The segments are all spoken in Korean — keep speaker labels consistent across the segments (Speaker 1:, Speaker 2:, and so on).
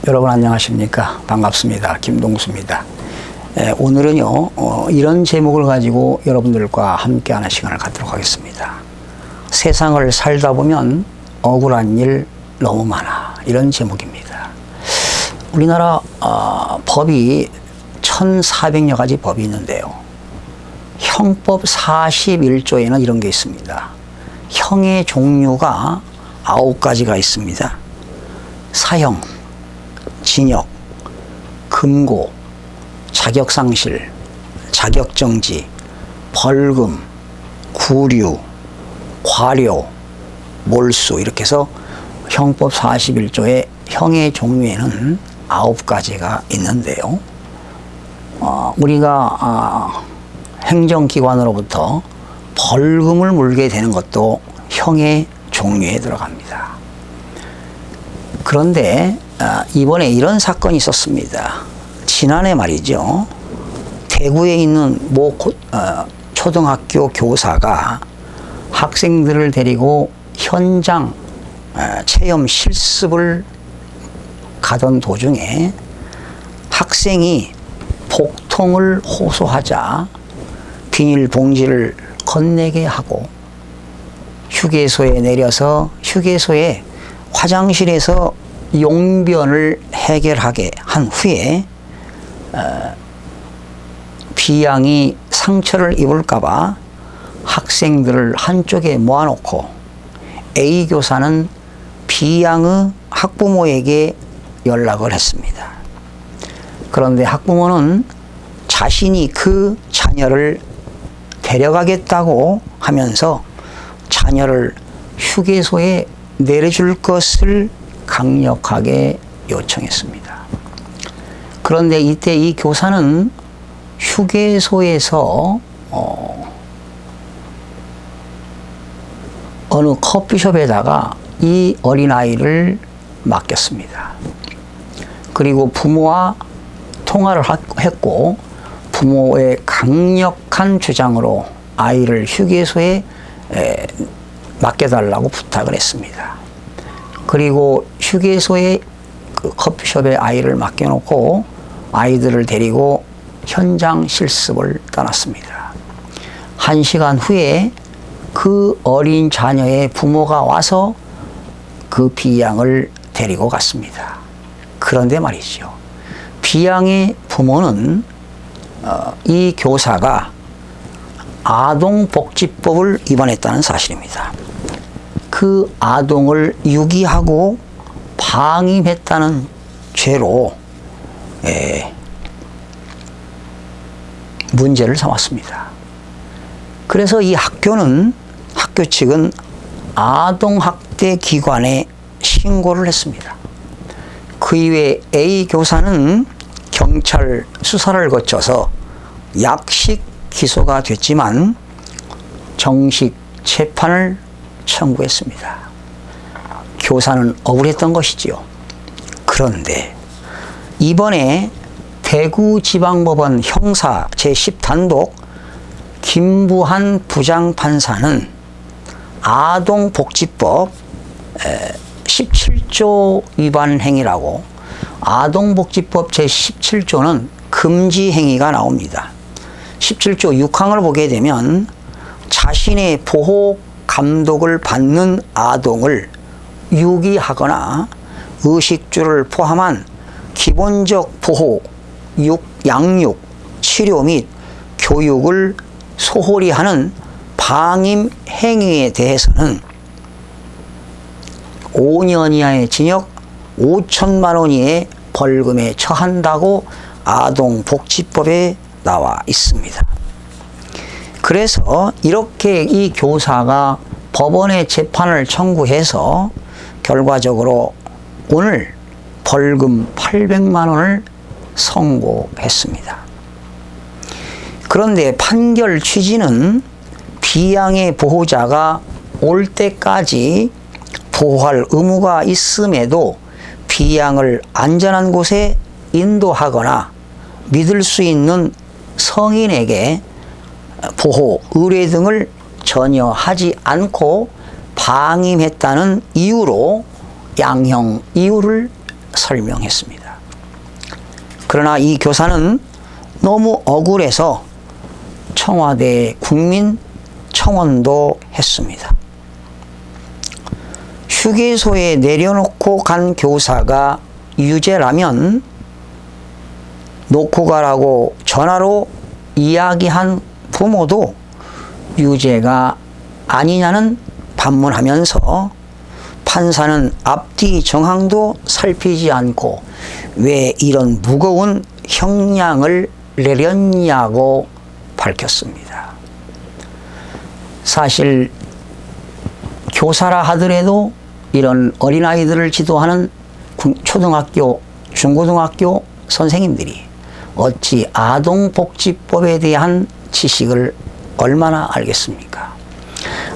Speaker 1: 여러분 안녕하십니까? 반갑습니다. 김동수입니다. 오늘은요 이런 제목을 가지고 여러분들과 함께하는 시간을 갖도록 하겠습니다. 세상을 살다 보면 억울한 일 너무 많아, 이런 제목입니다. 우리나라 법이 1400여 가지 법이 있는데요, 형법 41조에는 이런 게 있습니다. 형의 종류가 9가지가 있습니다. 사형, 징역, 금고, 자격상실, 자격정지, 벌금, 구류, 과료, 몰수, 이렇게 해서 형법 41조의 형의 종류에는 9가지가 있는데요, 우리가 행정기관으로부터 벌금을 물게 되는 것도 형의 종류에 들어갑니다. 그런데 이번에 이런 사건이 있었습니다. 지난해 말이죠, 대구에 있는 모 초등학교 교사가 학생들을 데리고 현장 체험 실습을 가던 도중에 학생이 복통을 호소하자 비닐봉지를 건네게 하고 휴게소에 내려서 휴게소에 화장실에서 용변을 해결하게 한 후에 비양이 상처를 입을까봐 학생들을 한쪽에 모아놓고 A 교사는 B양의 학부모에게 연락을 했습니다. 그런데 학부모는 자신이 그 자녀를 데려가겠다고 하면서 자녀를 휴게소에 내려줄 것을 강력하게 요청했습니다. 그런데 이때 이 교사는 휴게소에서 어느 커피숍에다가 이 어린아이를 맡겼습니다. 그리고 부모와 통화를 했고 부모의 강력한 주장으로 아이를 휴게소에 맡겨달라고 부탁을 했습니다. 그리고 휴게소에 그 커피숍에 아이를 맡겨놓고 아이들을 데리고 현장 실습을 떠났습니다. 1시간 후에 그 어린 자녀의 부모가 와서 그 B양을 데리고 갔습니다. 그런데 말이죠, B양의 부모는 이 교사가 아동복지법을 위반했다는 사실입니다. 그 아동을 유기하고 방임했다는 죄로 문제를 삼았습니다. 그래서 이 학교 측은 아동학대 기관에 신고를 했습니다. 그 이후에 A 교사는 경찰 수사를 거쳐서 약식 기소가 됐지만 정식 재판을 청구했습니다. 교사는 억울했던 것이지요. 그런데 이번에 대구지방법원 형사 제10단독 김부한 부장판사는 아동복지법 17조 위반 행위라고, 아동복지법 제17조는 금지 행위가 나옵니다. 17조 6항을 보게 되면 자신의 보호 감독을 받는 아동을 유기하거나 의식주를 포함한 기본적 보호, 양육, 치료 및 교육을 소홀히 하는 방임 행위에 대해서는 5년 이하의 징역 5천만 원 이하의 벌금에 처한다고 아동복지법에 나와 있습니다. 그래서 이렇게 이 교사가 법원에 재판을 청구해서 결과적으로 오늘 벌금 800만 원을 선고했습니다. 그런데 판결 취지는 B양의 보호자가 올 때까지 보호할 의무가 있음에도 B양을 안전한 곳에 인도하거나 믿을 수 있는 성인에게 보호, 의뢰 등을 전혀 하지 않고 방임했다는 이유로 양형 이유를 설명했습니다. 그러나 이 교사는 너무 억울해서 청와대 국민청원도 했습니다. 휴게소에 내려놓고 간 교사가 유죄라면 놓고 가라고 전화로 이야기한 부모도 유죄가 아니냐는 반문하면서 판사는 앞뒤 정황도 살피지 않고 왜 이런 무거운 형량을 내렸냐고 밝혔습니다. 사실 교사라 하더라도 이런 어린아이들을 지도하는 초등학교, 중고등학교 선생님들이 어찌 아동복지법에 대한 지식을 얼마나 알겠습니까?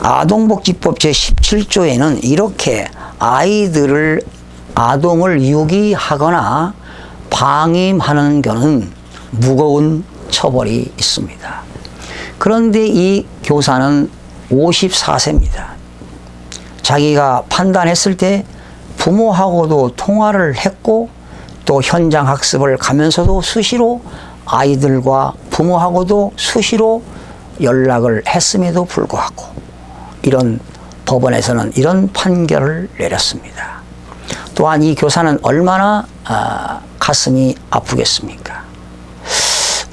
Speaker 1: 아동복지법 제17조에는 이렇게 아동을 유기하거나 방임하는 경우는 무거운 처벌이 있습니다. 그런데 이 교사는 54세입니다. 자기가 판단했을 때 부모하고도 통화를 했고 또 현장 학습을 가면서도 수시로 아이들과 부모하고도 수시로 연락을 했음에도 불구하고 이런 법원에서는 이런 판결을 내렸습니다. 또한 이 교사는 얼마나 가슴이 아프겠습니까?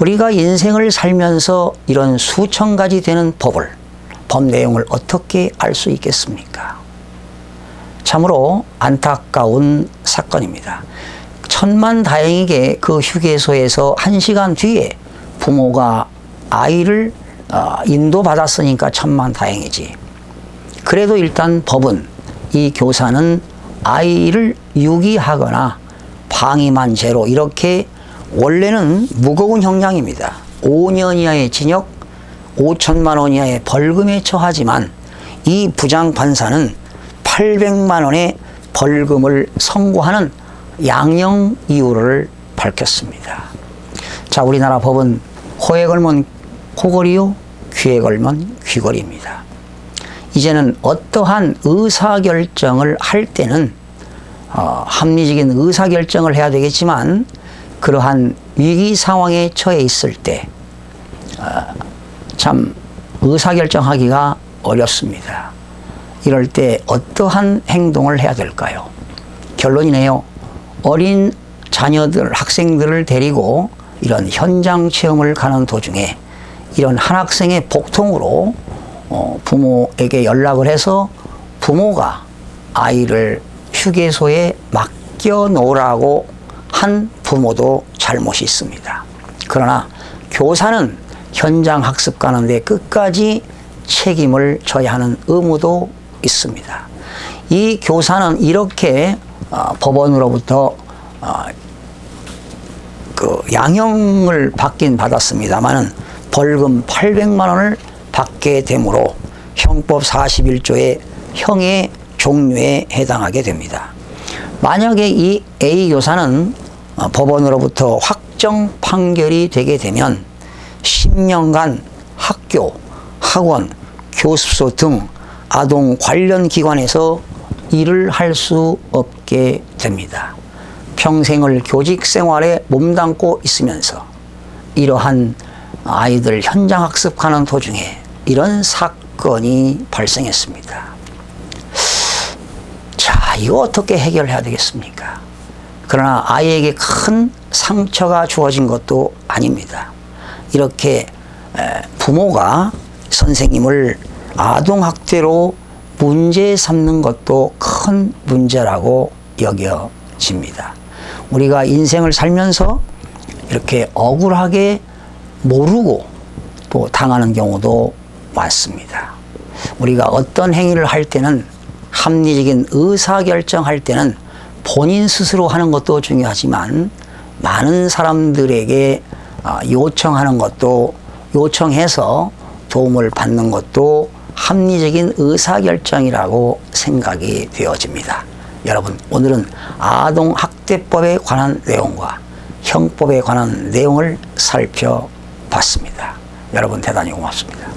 Speaker 1: 우리가 인생을 살면서 이런 수천 가지 되는 법 내용을 어떻게 알 수 있겠습니까? 참으로 안타까운 사건입니다. 천만다행이게 그 휴게소에서 1시간 뒤에 부모가 아이를 인도받았으니까 천만다행이지. 그래도 일단 법은 이 교사는 아이를 유기하거나 방임한 죄로 이렇게 원래는 무거운 형량입니다. 5년 이하의 징역, 5천만 원 이하의 벌금에 처하지만 이 부장판사는 800만 원의 벌금을 선고하는 양형 이유를 밝혔습니다. 자, 우리나라 법은 호에 걸면 코걸이요, 귀에 걸면 귀걸이입니다. 이제는 어떠한 의사결정을 할 때는 합리적인 의사결정을 해야 되겠지만 그러한 위기 상황에 처해 있을 때 참 의사결정하기가 어렵습니다. 이럴 때 어떠한 행동을 해야 될까요? 결론이네요. 어린 자녀들, 학생들을 데리고 이런 현장 체험을 가는 도중에 이런 한 학생의 복통으로 부모에게 연락을 해서 부모가 아이를 휴게소에 맡겨 놓으라고 한 부모도 잘못이 있습니다. 그러나 교사는 현장 학습 가는데 끝까지 책임을 져야 하는 의무도 있습니다. 이 교사는 이렇게 법원으로부터 그 양형을 받긴 받았습니다만은 벌금 800만 원을 받게 되므로 형법 41조의 형의 종류에 해당하게 됩니다. 만약에 이 A 교사는 법원으로부터 확정 판결이 되게 되면 10년간 학교, 학원, 교습소 등 아동 관련 기관에서 일을 할 수 없게 됩니다. 평생을 교직 생활에 몸담고 있으면서 이러한 아이들 현장 학습하는 도중에 이런 사건이 발생했습니다. 자, 이거 어떻게 해결해야 되겠습니까? 그러나 아이에게 큰 상처가 주어진 것도 아닙니다. 이렇게 부모가 선생님을 아동학대로 문제 삼는 것도 큰 문제라고 여겨집니다. 우리가 인생을 살면서 이렇게 억울하게 모르고 또 당하는 경우도 많습니다. 우리가 어떤 행위를 할 때는 합리적인 의사결정할 때는 본인 스스로 하는 것도 중요하지만 많은 사람들에게 요청하는 것도 요청해서 도움을 받는 것도 합리적인 의사결정이라고 생각이 되어집니다. 여러분, 오늘은 아동학대법에 관한 내용과 형법에 관한 내용을 살펴봤습니다. 여러분 대단히 고맙습니다.